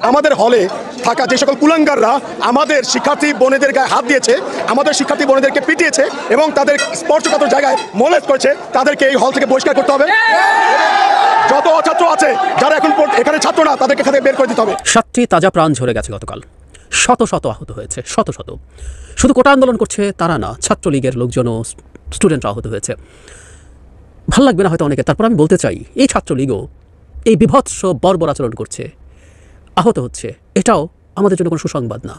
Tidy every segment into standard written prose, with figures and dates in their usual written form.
আমাদের হলে থাকা যে সকল কুলাঙ্গাররা আমাদের শিক্ষার্থী বোনেদের গায়ে হাত দিয়েছে, আমাদের শিক্ষার্থী বোনেদেরকে পিটিয়েছে এবং তাদের স্পর্শকাতর জায়গায় মোলেস্ট করেছে, তাদেরকে এই হল থেকে বহিষ্কার করতে হবে। যত অছাত্র আছে যারা এখন এখানে ছাত্র না, তাদেরকে এখানে বের করে দিতে হবে। 7টি তাজা প্রাণ ঝরে গেছে গতকাল, শত শত আহত হয়েছে, শত শত। শুধু কোটা আন্দোলন করছে তারা না, ছাত্রলীগের লোকজনও, স্টুডেন্টরা আহত হয়েছে। ভাল লাগবে না হয়তো অনেকে, তারপর আমি বলতে চাই এই ছাত্রলীগও এই বিভৎস বর্বর আচরণ করছে, আহত হচ্ছে, এটাও আমাদের জন্য কোনো সুসংবাদ না।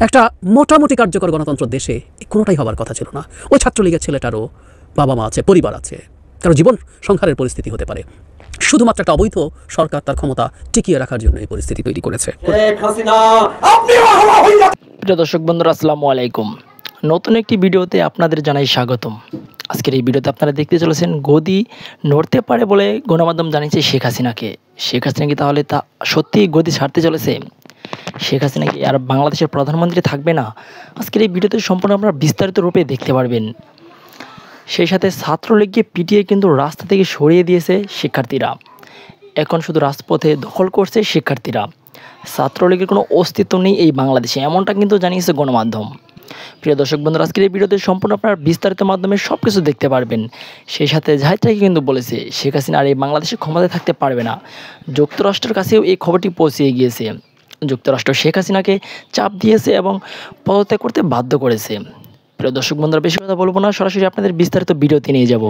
একটা মোটামুটি কার্যকর গণতন্ত্র দেশে কোনোটাই হবার কথা ছিল না। ওই ছাত্রলীগের ছেলেটারও বাবা মা আছে, পরিবার আছে, কারো জীবন সংহারের পরিস্থিতি হতে পারে। শুধুমাত্র একটা অবৈধ সরকার তার ক্ষমতা টিকিয়ে রাখার জন্য এই পরিস্থিতি তৈরি করেছে। প্রিয় দর্শক বন্ধুরা, আসসালামু আলাইকুম। নতুন একটি ভিডিওতে আপনাদের জানাই স্বাগতম। আজকের এই ভিডিওতে আপনারা দেখতে চলেছেন গদি নড়তে পারে বলে গণমাধ্যম জানিয়েছে শেখ হাসিনাকে। শেখ হাসিনা কি তাহলে তা সত্যি গদি ছাড়তে চলেছে? শেখ হাসিনা কি আর বাংলাদেশের প্রধানমন্ত্রী থাকবে না? আজকের এই ভিডিওতে সম্পূর্ণ আপনারা বিস্তারিত রূপে দেখতে পারবেন। সেই সাথে ছাত্রলীগকে পিটিয়ে কিন্তু রাস্তা থেকে সরিয়ে দিয়েছে শিক্ষার্থীরা। এখন শুধু রাজপথে দখল করছে শিক্ষার্থীরা। ছাত্রলীগের কোনো অস্তিত্ব নেই এই বাংলাদেশে, এমনটা কিন্তু জানিয়েছে গণমাধ্যম। প্রিয় দর্শক বন্ধুরা, আজকের এই ভিডিওতে সম্পূর্ণ আপনারা বিস্তারিত মাধ্যমে সব কিছু দেখতে পারবেন। সেই সাথে জাহিদটাকে কিন্তু বলেছে শেখ হাসিনা আর এই বাংলাদেশে ক্ষমতায় থাকতে পারবে না। যুক্তরাষ্ট্রের কাছেও এই খবরটি পৌঁছে গিয়েছে। যুক্তরাষ্ট্র শেখ হাসিনাকে চাপ দিয়েছে এবং পদত্যাগ করতে বাধ্য করেছে। প্রিয় দর্শক বন্ধুরা, বেশি কথা বলবো না, সরাসরি আপনাদের বিস্তারিত ভিডিওতে নিয়ে যাব।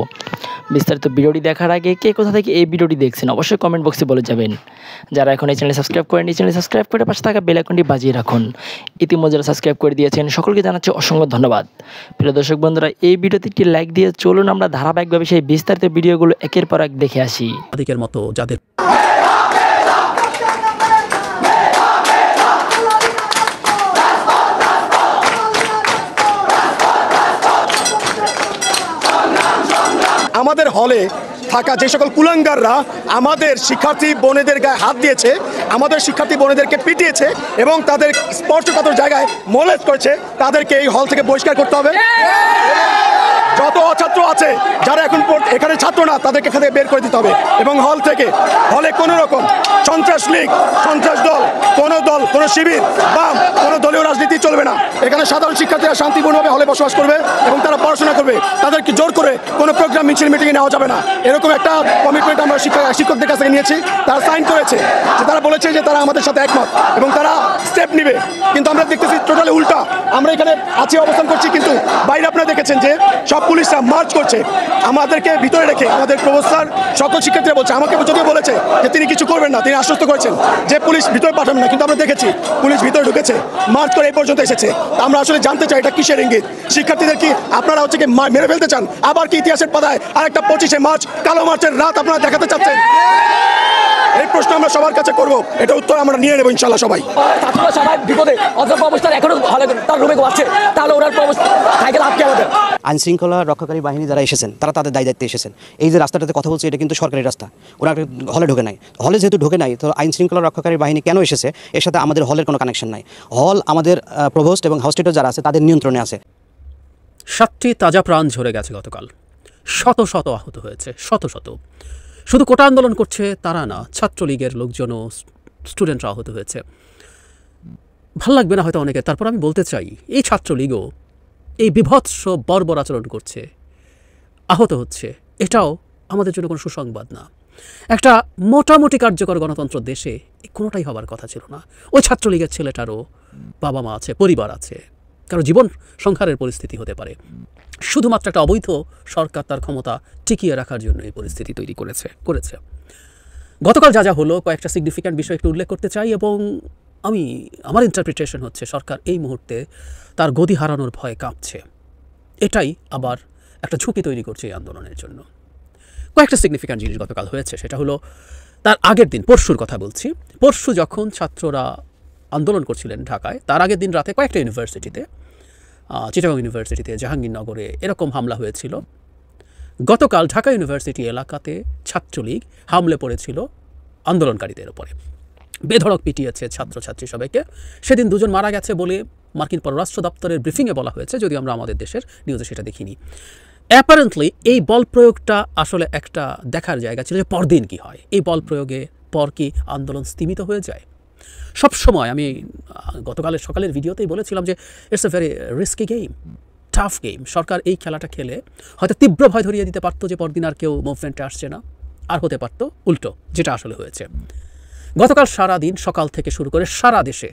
বিস্তারিত ভিডিওটি দেখার আগে কে কোথা থেকে এই ভিডিওটি দেখছেন অবশ্যই কমেন্ট বক্সে বলে যাবেন। যারা এখন এই চ্যানেল সাবস্ক্রাইব করেন, এই চ্যানেল সাবস্ক্রাইব করে পাশে থাকা বেল আইকনটি বাজিয়ে রাখুন। ইতিমধ্যে যারা সাবস্ক্রাইব করে দিয়েছেন সকলকে জানাচ্ছি অসংখ্য ধন্যবাদ। প্রিয় দর্শক বন্ধুরা, এই ভিডিওতে একটি লাইক দিয়ে চলুন আমরা ধারাবাহিকভাবে সেই বিস্তারিত ভিডিওগুলো একের পর এক দেখে আসি। তাদের মতো যাদের আমাদের হলে থাকা যে সকল কুলাঙ্গাররা আমাদের শিক্ষার্থী বোনেদের গায়ে হাত দিয়েছে, আমাদের শিক্ষার্থী বোনেদেরকে পিটিয়েছে এবং তাদের স্পর্শকাতর জায়গায় মোলেস্ট করেছে, তাদেরকে এই হল থেকে বহিষ্কার করতে হবে। যত অছাত্র আছে যারা এখন এখানে ছাত্র না, তাদেরকে এখানে বের করে দিতে হবে এবং হলে কোনো রকম সন্ত্রাস লীগ, সন্ত্রাস দল, কোনো শিবির, বাম, কোনো দলীয় রাজনীতি চলবে না। এখানে সাধারণ শিক্ষার্থীরা শান্তিপূর্ণভাবে হলে বসবাস করবে এবং তারা পড়াশোনা করবে। তাদেরকে জোর করে কোনো প্রোগ্রাম মিটিংয়ে নেওয়া যাবে না। এরকম একটা কমিটমেন্ট আমরা শিক্ষকদের কাছ থেকে নিয়েছি। তারা সাইন করেছে, যে তারা বলেছে যে তারা আমাদের সাথে একমত এবং তারা স্টেপ নেবে। কিন্তু আমরা দেখতেছি টোটালি উল্টা। আমরা এখানে আছি, অবস্থান করছি, কিন্তু বাইরে আপনারা দেখেছেন যে সব পুলিশরা মার্চ করছে আমাদেরকে ভিতরে রেখে। আমাদের প্রফেসর সকল শিক্ষার্থীরা বলছে, আমাকে যদিও বলেছে যে তিনি কিছু করবেন না, তিনি আশ্বস্ত করেছেন যে পুলিশ ভিতরে পাঠাবেন না, কিন্তু আমরা দেখেছি পুলিশ ভিতরে ঢুকেছে, মার্চ করে এই পর্যন্ত এসেছে। আমরা আসলে জানতে চাই এটা কিসের ইঙ্গিত? শিক্ষার্থীদের কি আপনারা হচ্ছে কি মেরে ফেলতে চান? আবার কি ইতিহাসের পাতায় আরেকটা 25শে মার্চ, কালো মার্চের রাত আপনারা দেখাতে চাচ্ছেন? এই প্রশ্ন আমরা সবার কাছে করব, এটা উত্তর আমরা নিয়ে নেব ইনশাল্লাহ। সবাই ছাত্ররা সবাই বিপদে, অযোগ্য অবস্থায় এখনো হলে তার রুমে আছে, তাহলে ওনার সাইকেল আটকে আমাদের। আইন শৃঙ্খলা রক্ষাকারী বাহিনী যারা এসেছেন তারা তাদের দায়িত্বে এসেছেন। এই যে রাস্তাটাতে কথা বলছে, এটা কিন্তু সরকারি রাস্তা। ওরা হলে ঢোকে নাই। হলে যেহেতু ঢোকে নাই, তো আইন শৃঙ্খলা রক্ষাকারী বাহিনী কেন এসেছে? এর সাথে আমাদের হলের কোনো কানেকশন নাই। হল আমাদের প্রভোস্ট এবং হাউস্টেটর যারা আছে তাদের নিয়ন্ত্রণে আছে। 7টি তাজা প্রাণ ঝরে গেছে গতকাল, শত শত আহত হয়েছে, শত শত। শুধু কোটা আন্দোলন করছে তারা না, ছাত্রলীগের লোকজনও, স্টুডেন্টরা আহত হয়েছে। ভাল লাগবে না হয়তো অনেকে, তারপর আমি বলতে চাই এই ছাত্রলীগও এই বিভৎস বর্বর আচরণ করছে, আহত হচ্ছে, এটাও আমাদের জন্য কোনো সুসংবাদ না। একটা মোটামুটি কার্যকর গণতন্ত্র দেশে কোনোটাই হবার কথা ছিল না। ওই ছাত্রলীগের ছেলেটারও বাবা মা আছে, পরিবার আছে, কারো জীবন সংহারের পরিস্থিতি হতে পারে। শুধুমাত্র একটা অবৈধ সরকার তার ক্ষমতা টিকিয়ে রাখার জন্য এই পরিস্থিতি তৈরি করেছে। গতকাল যা হলো, কয়েকটা সিগনিফিক্যান্ট বিষয় একটু উল্লেখ করতে চাই এবং আমার ইন্টারপ্রিটেশন হচ্ছে সরকার এই মুহূর্তে তার গদি হারানোর ভয়ে কাঁপছে। এটাই আবার একটা ঝুঁকি তৈরি করছে এই আন্দোলনের জন্য। কয়েকটা সিগনিফিক্যান্ট জিনিস গতকাল হয়েছে, সেটা হলো তার আগের দিন, পরশুর কথা বলছি। পরশু যখন ছাত্ররা আন্দোলন করছিলেন ঢাকায়, তার আগের দিন রাতে কয়েকটা ইউনিভার্সিটিতে, চিটাগং ইউনিভার্সিটিতে, জাহাঙ্গীরনগরে এরকম হামলা হয়েছিল। গতকাল ঢাকা ইউনিভার্সিটি এলাকাতে ছাত্রলীগ হামলে পড়েছিল আন্দোলনকারীদের ওপরে, বেধড়ক পিটিয়েছে ছাত্রছাত্রী সবাইকে। সেদিন 2 জন মারা গেছে বলে মার্কিন পররাষ্ট্র দপ্তরের ব্রিফিংয়ে বলা হয়েছে, যদিও আমরা আমাদের দেশের নিউজে সেটা দেখিনি। অ্যাপারেন্টলি এই বল প্রয়োগটা আসলে একটা দেখার জায়গা ছিল যে পরদিন কী হয়, এই বল প্রয়োগে পর কি আন্দোলন স্তিমিত হয়ে যায়। সবসময় আমি গতকালের সকালের ভিডিওতেই বলেছিলাম যে it's a very risky game, tough game. সরকার এই খেলাটা খেলে হয়তো তীব্র ভয় ধরিয়ে দিতে পারতো যে পরদিন আর কেউ মুভমেন্টে আসছে না, আর হতে পারতো উল্টো, যেটা আসলে হয়েছে। গতকাল সারা দিন সকাল থেকে শুরু করে সারা দেশে,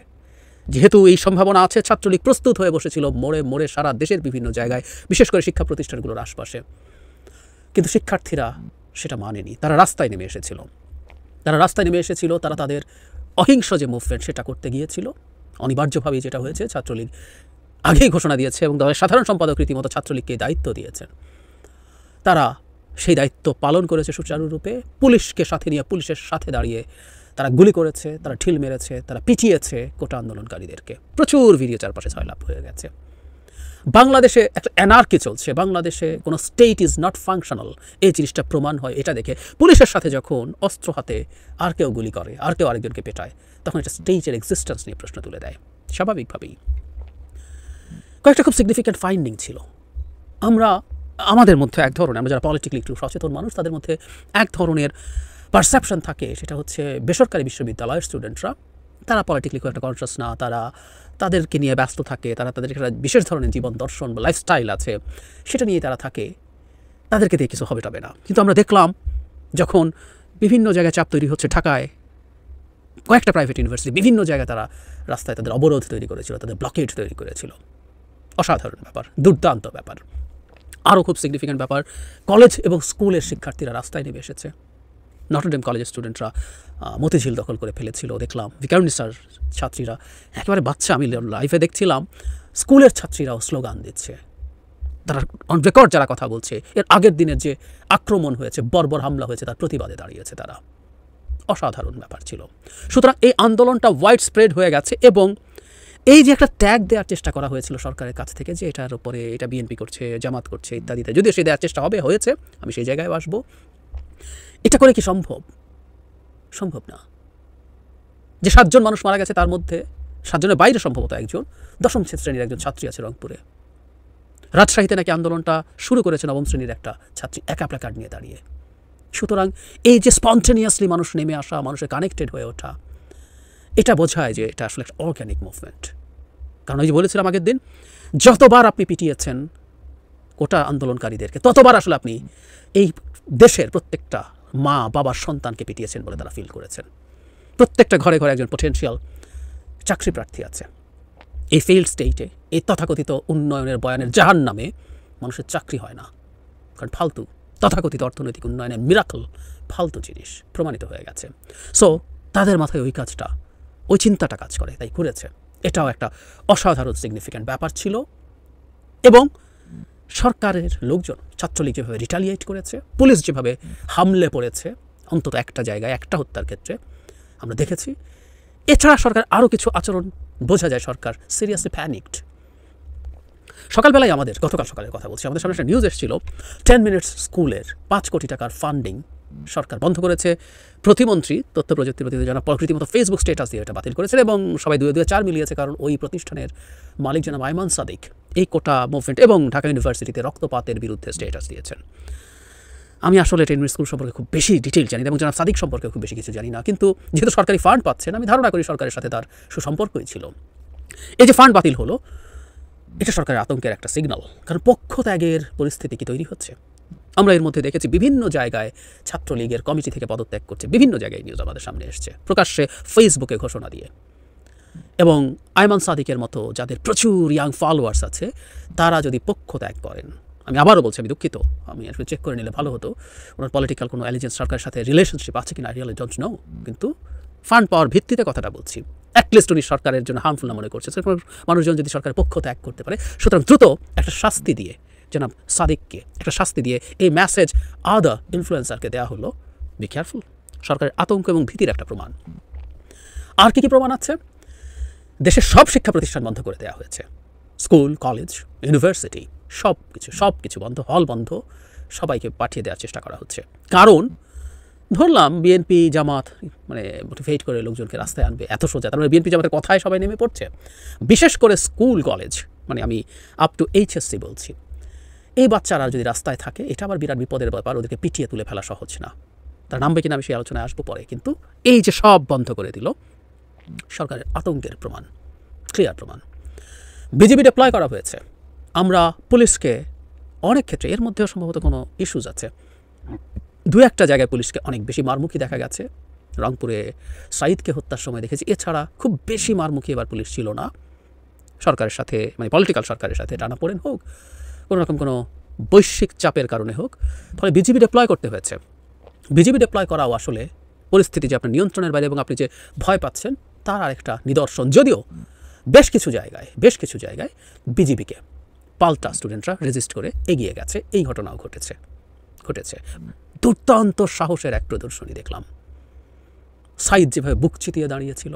যেহেতু এই সম্ভাবনা আছে, ছাত্রলীগ প্রস্তুত হয়ে বসেছিল মোড়ে মোড়ে সারা দেশের বিভিন্ন জায়গায়, বিশেষ করে শিক্ষা প্রতিষ্ঠানগুলোর আশপাশে। কিন্তু শিক্ষার্থীরা সেটা মানেনি, তারা রাস্তায় নেমে এসেছিল। তারা তাদের অহিংস যে মুভমেন্ট সেটা করতে গিয়েছিল। অনিবার্যভাবেই যেটা হয়েছে, ছাত্রলীগ আগেই ঘোষণা দিয়েছে এবং দলের সাধারণ সম্পাদক রীতিমতো ছাত্রলীগকে দায়িত্ব দিয়েছেন। তারা সেই দায়িত্ব পালন করেছে সুচারুরূপে। পুলিশকে সাথে নিয়ে, পুলিশের সাথে দাঁড়িয়ে তারা গুলি করেছে, তারা ঢিল মেরেছে, তারা পিটিয়েছে কোটা আন্দোলনকারীদেরকে। প্রচুর ভিডিও চারপাশে ছয়লাভ হয়ে গেছে। বাংলাদেশে একটা অ্যানার্কি চলছে, বাংলাদেশে কোনো স্টেট ইজ নট ফাংশনাল, এই জিনিসটা প্রমাণ হয় এটা দেখে। পুলিশের সাথে যখন অস্ত্র হাতে আর কেউ গুলি করে, আর কেউ আরেকজনকে পেটায়, তখন এটা স্টেটের এক্সিস্টেন্স নিয়ে প্রশ্ন তুলে দেয় স্বাভাবিকভাবেই। কয়েকটা খুব সিগনিফিক্যান্ট ফাইন্ডিং ছিল। আমাদের মধ্যে এক ধরনের, আমরা যারা পলিটিক্যালি একটু সচেতন মানুষ, তাদের মধ্যে এক ধরনের পারসেপশন থাকে, সেটা হচ্ছে বেসরকারি বিশ্ববিদ্যালয়ের স্টুডেন্টরা, তারা পলিটিক্যালি খুব একটা কনসিয়াস না, তারা তাদেরকে নিয়ে ব্যস্ত থাকে, তাদের একটা বিশেষ ধরনের জীবন দর্শন বা লাইফস্টাইল আছে, সেটা নিয়ে তারা থাকে, তাদেরকে দিয়ে কিছু হবে না। কিন্তু আমরা দেখলাম যখন বিভিন্ন জায়গায় চাপ তৈরি হচ্ছে, ঢাকায় কয়েকটা প্রাইভেট ইউনিভার্সিটি বিভিন্ন জায়গায় তারা রাস্তায় তাদের অবরোধ তৈরি করেছিল, তাদের ব্লকেড তৈরি করেছিল। অসাধারণ ব্যাপার, দুর্দান্ত ব্যাপার। আরও খুব সিগনিফিক্যান্ট ব্যাপার, কলেজ এবং স্কুলের শিক্ষার্থীরা রাস্তায় নেমে এসেছে। নটরডেম কলেজের স্টুডেন্টরা মতিঝিল দখল করে ফেলেছিল, দেখলাম। ভিকারুন্নিসার ছাত্রীরা, একেবারে বাচ্চা, আমি লাইভে দেখছিলাম, স্কুলের ছাত্রীরাও স্লোগান দিচ্ছে। তারা অন রেকর্ড যারা কথা বলছে, এর আগের দিনের যে আক্রমণ হয়েছে, বর্বর হামলা হয়েছে, তার প্রতিবাদে দাঁড়িয়েছে তারা। অসাধারণ ব্যাপার ছিল। সুতরাং এই আন্দোলনটা ওয়াইড স্প্রেড হয়ে গেছে এবং এই যে একটা ট্যাগ দেওয়ার চেষ্টা করা হয়েছিল সরকারের কাছ থেকে, যে এটার উপরে এটা বিএনপি করছে, জামাত করছে ইত্যাদিতে, যদিও সেই দেওয়ার চেষ্টা হয়েছে, আমি সেই জায়গায় আসবো। এটা করে কি সম্ভব? সম্ভব না। যে 7 জন মানুষ মারা গেছে, তার মধ্যে 7 জনের বাইরে সম্ভবত একজন 10ম শ্রেণীর একজন ছাত্রী আছে রংপুরে। রাজশাহীতে নাকি আন্দোলনটা শুরু করেছে 9ম শ্রেণীর একটা ছাত্রী, একা প্ল্যাকার্ড নিয়ে দাঁড়িয়ে। সুতরাং এই যে স্পন্টেনিয়াসলি মানুষ নেমে আসা, মানুষের কানেক্টেড হয়ে ওঠা, এটা বোঝায় যে এটা আসলে একটা অর্গ্যানিক মুভমেন্ট। কারণ ওই যে বলেছিলাম আগের দিন, যতবার আপনি পিটিয়েছেন কোটা আন্দোলনকারীদেরকে, ততবার আসলে আপনি এই দেশের প্রত্যেকটা মা বাবার সন্তানকে পিটিয়েছেন বলে তারা ফিল করেছেন। প্রত্যেকটা ঘরে ঘরে একজন পোটেনশিয়াল চাকরি প্রার্থী আছে। এই ফেইল্ড স্টেটে, এই তথাকথিত উন্নয়নের বয়ানের জাহান্নামে মানুষের চাকরি হয় না, কারণ ফালতু তথাকথিত অর্থনৈতিক উন্নয়নের মিরাকল ফালতু জিনিস প্রমাণিত হয়ে গেছে। সো তাদের মাথায় ওই কাজটা, ওই চিন্তাটা কাজ করে, তাই করেছে। এটাও একটা অসাধারণ সিগনিফিক্যান্ট ব্যাপার ছিল। এবং সরকারের লোকজন, ছাত্রলীগ যেভাবে রিটালিয়েট করেছে, পুলিশ যেভাবে হামলে পড়েছে, অন্তত একটা জায়গায় একটা হত্যার ক্ষেত্রে আমরা দেখেছি। এছাড়া সরকার আরও কিছু আচরণ বোঝা যায়, সরকার সিরিয়াসলি প্যানিকড। সকালবেলায় গতকাল সকালের কথা বলছি, আমাদের সামনে একটা নিউজ এসেছিল, 10 মিনিটস স্কুলের 5 কোটি টাকার ফান্ডিং সরকার বন্ধ করেছে। প্রতিমন্ত্রী তথ্য প্রযুক্তি প্রতিনিধি জনাব রীতিমতো ফেসবুক স্ট্যাটাস দিয়ে এটা বাতিল করেছেন এবং সবাই 2-4 মিলিয়েছে, কারণ ওই প্রতিষ্ঠানের মালিক জনাব আইমান সাদিক এই কোটা মুভমেন্ট এবং ঢাকা ইউনিভার্সিটিতে রক্তপাতের বিরুদ্ধে স্ট্যাটাস দিয়েছেন। আমি আসলে 10 মিনিট স্কুল সম্পর্কে খুব বেশি ডিটেইল জানি না এবং জনাব সাদিক সম্পর্কে খুব বেশি কিছু জানি না, কিন্তু যেহেতু সরকারি ফান্ড পাচ্ছেন, আমি ধারণা করি সরকারের সাথে তার সুসম্পর্কই ছিল। এই যে ফান্ড বাতিল হলো, এটা সরকারের আতঙ্কের একটা সিগন্যাল, কারণ পক্ষ ত্যাগের পরিস্থিতি কি তৈরি হচ্ছে। আমরা এর মধ্যে দেখেছি বিভিন্ন জায়গায় ছাত্রলীগের কমিটি থেকে পদত্যাগ করছে, বিভিন্ন জায়গায় নিউজ আমাদের সামনে এসছে, প্রকাশ্যে ফেসবুকে ঘোষণা দিয়ে। এবং আইমান সাদিকের মতো যাদের প্রচুর ইয়াং ফলোয়ার্স আছে, তারা যদি পক্ষ ত্যাগ করেন, আমি আবারও বলছি, আমি দুঃখিত, আমি আসলে চেক করে নিলে ভালো হতো ওনার পলিটিক্যাল কোনো অ্যালিজেন্স সরকারের সাথে রিলেশনশিপ আছে কিনা, আই রিয়েলি ডোন্ট নো, কিন্তু ফান্ড পাওয়ার ভিত্তিতে কথাটা বলছি। অ্যাটলিস্ট উনি সরকারের জন্য হার্মফুল না মনে করছে, মানুষজন যদি সরকারের পক্ষ ত্যাগ করতে পারে, সুতরাং দ্রুত একটা শাস্তি দিয়ে জনাব সাদিককে একটা শাস্তি দিয়ে এই মেসেজ আদার ইনফ্লুয়েন্সারকে দেওয়া হলো, বি কেয়ারফুল। সরকারের আতঙ্ক এবং ভীতির একটা প্রমাণ। আর কি কি প্রমাণ আছে? দেশের সব শিক্ষা প্রতিষ্ঠান বন্ধ করে দেওয়া হয়েছে, স্কুল, কলেজ, ইউনিভার্সিটি, সব কিছু বন্ধ, হল বন্ধ, সবাইকে পাঠিয়ে দেওয়ার চেষ্টা করা হচ্ছে। কারণ ধরলাম বিএনপি জামাত মোটিভেট করে লোকজনকে রাস্তায় আনবে, এত সোজা, তার মানে বিএনপি জামাতের কথায় সবাই নেমে পড়ছে। বিশেষ করে স্কুল কলেজ, আমি আপ টু HSC বলছি, এই বাচ্চারা যদি রাস্তায় থাকে এটা আবার বিরাট বিপদের ব্যাপার, ওদেরকে পিটিয়ে তুলে ফেলা সহজ না। তারা নামবে কিনা আমি সেই আলোচনায় আসবো পরে। কিন্তু এই যে সব বন্ধ করে দিল, সরকারের আতঙ্কের প্রমাণ, ক্লিয়ার প্রমাণ। বিজিবি ডিপ্লয় করা হয়েছে। আমরা পুলিশকে অনেক ক্ষেত্রে, এর মধ্যেও সম্ভবত কোনো ইস্যুজ আছে, দু একটা জায়গায় পুলিশকে অনেক বেশি মারমুখী দেখা গেছে। রংপুরে সাঈদকে হত্যার সময় দেখেছি। এছাড়া খুব বেশি মারমুখী এবার পুলিশ ছিল না সরকারের সাথে, মানে পলিটিক্যাল সরকারের সাথে টানাপোড়েন হোক, কোনো রকম কোনো বৈশ্বিক চাপের কারণে হোক, ফলে বিজিবি ডিপ্লয় করতে হয়েছে। বিজিবি ডিপ্লয় করাও আসলে পরিস্থিতি যে আপনার নিয়ন্ত্রণের বাইরে এবং আপনি যে ভয় পাচ্ছেন তার আরেকটা নিদর্শন। যদিও বেশ কিছু জায়গায় বিজিবিকে পাল্টা স্টুডেন্টরা রেজিস্ট করে এগিয়ে গেছে, এই ঘটনাও ঘটেছে। দুর্দান্ত সাহসের এক প্রদর্শনী দেখলাম। সাঈদ যেভাবে বুক চিতিয়ে দাঁড়িয়েছিল,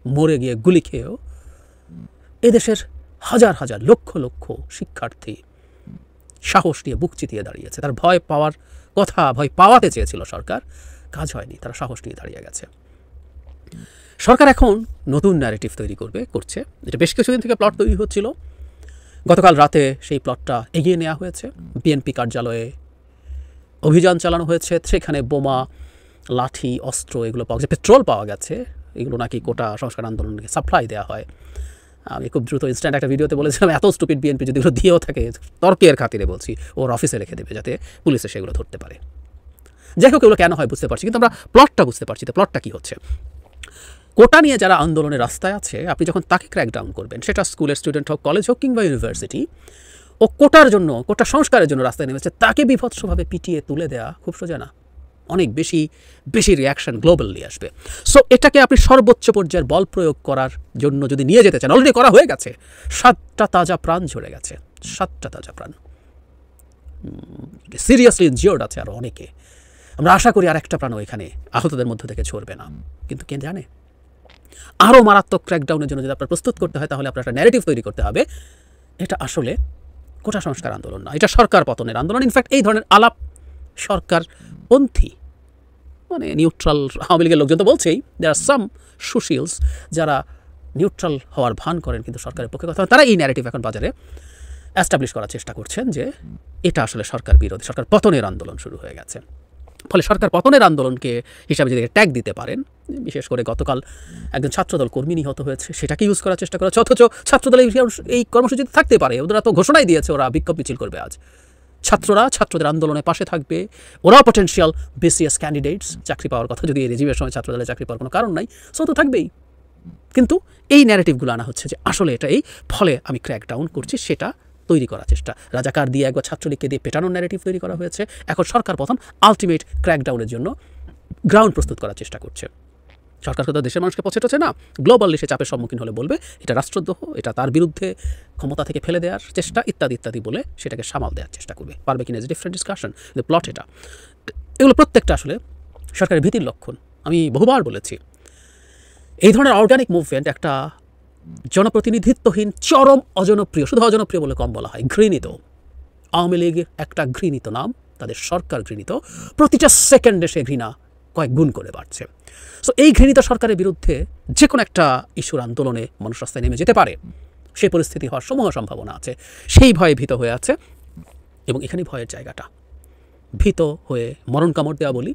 মরে গিয়ে গুলি খেয়েও, এদেশের হাজার হাজার লক্ষ লক্ষ শিক্ষার্থী সাহস নিয়ে বুক চিতিয়ে দাঁড়িয়েছে। তার ভয় পাওয়ার কথা, ভয় পাওয়াতে চেয়েছিল সরকার, কাজ হয়নি, তারা সাহস নিয়ে দাঁড়িয়ে গেছে। সরকার এখন নতুন ন্যারেটিভ তৈরি করছে। এটা বেশ কিছুদিন থেকে প্লট তৈরি হচ্ছিল। গতকাল রাতে সেই প্লটটা এগিয়ে নেওয়া হয়েছে। বিএনপি কার্যালয়ে অভিযান চালানো হয়েছে, সেখানে বোমা, লাঠি, অস্ত্র এগুলো পাওয়া গেছে, পেট্রোল পাওয়া গেছে। এগুলো নাকি কোটা সংস্কার আন্দোলনকে সাপ্লাই দেওয়া হয়। আমি খুব দ্রুত ইনস্ট্যান্ট একটা ভিডিওতে বলেছিলাম, এত স্টুপিড বিএনপি যদি এগুলো দিয়েও থাকে, তর্কের খাতিরে বলছি, ওর অফিসে রেখে দেবে যাতে পুলিশে সেগুলো ধরতে পারে। যাই হোক, এগুলো কেন হয় বুঝতে পারছি, কিন্তু আমরা প্লটটা বুঝতে পারছি। তো প্লটটা কী হচ্ছে? কোটা নিয়ে যারা আন্দোলনের রাস্তায় আছে, আপনি যখন তাকে ক্র্যাকডাউন করবেন, সেটা স্কুলের স্টুডেন্ট হোক, কলেজ হোক কিংবা ইউনিভার্সিটি, ও কোটার জন্য, কোটা সংস্কারের জন্য রাস্তায় নেমেছে, তাকে বিভৎসভাবে পিটিয়ে তুলে দেওয়া খুব সোজা না। অনেক বেশি রিয়াকশন গ্লোবালি আসবে। সো এটাকে আপনি সর্বোচ্চ পর্যায়ের বল প্রয়োগ করার জন্য যদি নিয়ে যেতে চান, অলরেডি করা হয়ে গেছে, 7টা তাজা প্রাণ ঝরে গেছে, 7টা তাজা প্রাণ সিরিয়াসলি ইনজিওর্ড আছে আরও অনেকে। আমরা আশা করি আর একটা প্রাণও এখানে আহতদের মধ্য থেকে ঝরবে না। কিন্তু কে জানে, আরও মারাত্মক ক্র্যাকডাউনের জন্য যদি আপনার প্রস্তুত করতে হয়, তাহলে আপনার একটা ন্যারেটিভ তৈরি করতে হবে, এটা আসলে কোটা সংস্কার আন্দোলন না, এটা সরকার পতনের আন্দোলন। ইনফ্যাক্ট এই ধরনের আলাপ সরকারপন্থী, মানে নিউট্রাল আওয়ামী লীগের লোকজন তো বলছেই, দেয়ার আর সাম সুশীলস যারা নিউট্রাল হওয়ার ভান করেন কিন্তু সরকারের পক্ষে কথা, তারা এই ন্যারেটিভ এখন বাজারে অ্যাস্টাবলিশ করার চেষ্টা করছেন যে এটা আসলে সরকার বিরোধী, সরকার পতনের আন্দোলন শুরু হয়ে গেছে। ফলে সরকার পতনের আন্দোলনকে হিসাবে যদি ট্যাগ দিতে পারেন, বিশেষ করে গতকাল একজন ছাত্রদল কর্মী নিহত হয়েছে, সেটাকে ইউজ করার চেষ্টা করা, অথচ ছাত্রদল এই কর্মসূচিতে থাকতে পারে। ওরা তো ঘোষণাই দিয়েছে ওরা বিক্ষোভ মিছিল করবে আজ। ছাত্ররা ছাত্রদের আন্দোলনের পাশে থাকবে, ওরাও পটেনশিয়াল বিসিএস ক্যান্ডিডেটস, চাকরি পাওয়ার কথা যদি এই রেজিমের সময় ছাত্রদলে চাকরি পাওয়ার কোনো কারণ নাই, সো তো থাকবেই। কিন্তু এই ন্যারেটিভগুলো আনা হচ্ছে যে আসলে এটা এই ফলে আমি ক্র্যাকডাউন করছি, সেটা তৈরি করার চেষ্টা। রাজাকার দিয়ে একবার ছাত্রলীগকে দিয়ে পেটানোর ন্যারেটিভ তৈরি করা হয়েছে। এখন সরকার প্রথম আলটিমেট ক্র্যাকডাউনের জন্য গ্রাউন্ড প্রস্তুত করার চেষ্টা করছে। সরকার তো দেশের মানুষকে পছন্দ না, গ্লোবালি সে চাপের সম্মুখীন হলে বলবে এটা রাষ্ট্রদ্রোহ, এটা তার বিরুদ্ধে ক্ষমতা থেকে ফেলে দেওয়ার চেষ্টা, ইত্যাদি ইত্যাদি বলে সেটাকে সামাল দেওয়ার চেষ্টা করবে। পারবে কিনা ইজ ডিফারেন্ট ডিসকাশন, কিন্তু প্লট এটা, এগুলো প্রত্যেকটা আসলে সরকারের ভীতির লক্ষণ। আমি বহুবার বলেছি, এই ধরনের অর্গানিক মুভমেন্ট একটা জনপ্রতিনিধিত্বহীন, চরম অজনপ্রিয়, শুধু অজনপ্রিয় বলে কম বলা হয়, ঘৃণিত। আওয়ামী লীগের একটা ঘৃণিত নাম, তাদের সরকার ঘৃণিত, প্রতিটা সেকেন্ডে সে ঘৃণা কয়েক গুণ করে বাড়ছে। সো এই ঘৃণিত সরকারের বিরুদ্ধে যে কোনো একটা ইস্যুর আন্দোলনে মানুষ রাস্তায় নেমে যেতে পারে, সেই পরিস্থিতি হওয়ার সমূহ সম্ভাবনা আছে। সেই ভয়ে ভীত হয়ে আছে, এবং এখানে ভয়ের জায়গাটা, ভীত হয়ে মরণ কামড় দেওয়া বলি।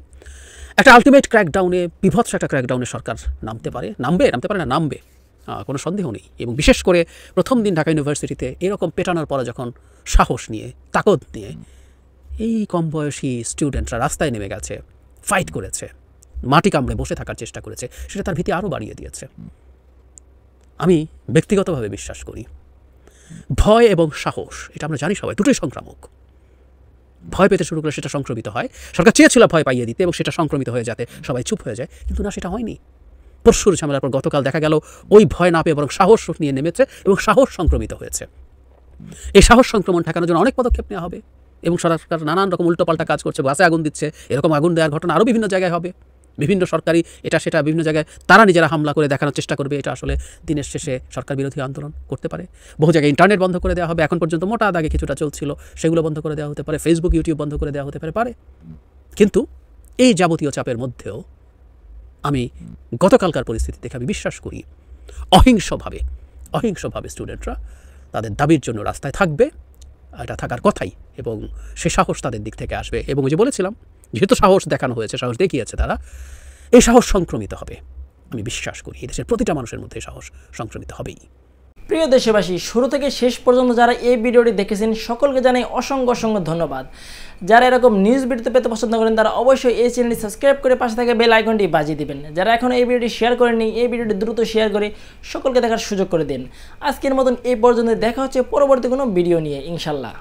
একটা আলটিমেট ক্র্যাকডাউনে, বিভৎস একটা ক্র্যাকডাউনে সরকার নামতে পারে না, নামবে, কোনো সন্দেহ নেই। এবং বিশেষ করে প্রথম দিন ঢাকা ইউনিভার্সিটিতে এরকম পেটানোর পরে যখন সাহস নিয়ে, তাকত নিয়ে এই কম বয়সী স্টুডেন্টরা রাস্তায় নেমে গেছে, ফাইট করেছে, মাটি কামড়ে বসে থাকার চেষ্টা করেছে, সেটা তার ভীতি আরও বাড়িয়ে দিয়েছে। আমি ব্যক্তিগতভাবে বিশ্বাস করি ভয় এবং সাহস, এটা আমরা জানি সবাই, দুটোই সংক্রামক। ভয় পেতে শুরু করে সেটা সংক্রমিত হয়। সরকার চেয়েছিল ভয় পাইয়ে দিতে এবং সেটা সংক্রমিত হয়ে যাতে সবাই চুপ হয়ে যায়, কিন্তু না, সেটা হয়নি। পরশুর ঝামেলার পর গতকাল দেখা গেল ওই ভয় না পেয়ে বরং সাহস নিয়ে নেমেছে এবং সাহস সংক্রমিত হয়েছে। এই সাহস সংক্রমণ ঠেকানোর জন্য অনেক পদক্ষেপ নেওয়া হবে এবং সরকার নানান রকম উল্টোপাল্টা কাজ করছে, বাসে আগুন দিচ্ছে, এরকম আগুন দেওয়ার ঘটনা আরও বিভিন্ন জায়গায় হবে। বিভিন্ন সরকারি এটা সেটা বিভিন্ন জায়গায় তারা নিজেরা হামলা করে দেখানোর চেষ্টা করবে এটা আসলে দিনের শেষে সরকার বিরোধী আন্দোলন করতে পারে। বহু জায়গায় ইন্টারনেট বন্ধ করে দেওয়া হবে, এখন পর্যন্ত মোটা দাগে কিছুটা চলছিল, সেগুলো বন্ধ করে দেওয়া হতে পারে, ফেসবুক ইউটিউব বন্ধ করে দেওয়া হতে পারে। কিন্তু এই যাবতীয় চাপের মধ্যেও আমি গতকালকার পরিস্থিতি দেখে আমি বিশ্বাস করি অহিংসভাবে স্টুডেন্টরা তাদের দাবির জন্য রাস্তায় থাকবে, এটা থাকার কথাই, এবং সে সাহস তাদের দিক থেকে আসবে। এবং ওই যে বলেছিলাম, যেহেতু সাহস দেখানো হয়েছে, সাহস দেখিয়েছে তারা, এই সাহস সংক্রমিত হবে। আমি বিশ্বাস করি এই দেশের প্রতিটা মানুষের মধ্যে সাহস সংক্রমিত হবেই। প্রিয় দেশবাসী, শুরু থেকে শেষ পর্যন্ত যারা এই ভিডিওটি দেখেছেন সকলকে জানাই অসংখ্য অসংখ্য ধন্যবাদ। যারা এরকম নিউজ ভিডিও পেতে পছন্দ করেন তারা অবশ্যই এই চ্যানেলটি সাবস্ক্রাইব করে পাশে থাকা বেল আইকনটি বাজিয়ে দিবেন। যারা এখন এই ভিডিওটি শেয়ার করেননি, এই ভিডিওটি দ্রুত শেয়ার করে সকলকে দেখার সুযোগ করে দিন। আজকের মতন এই পর্যন্ত, দেখা হচ্ছে পরবর্তী কোনো ভিডিও নিয়ে ইনশাল্লাহ।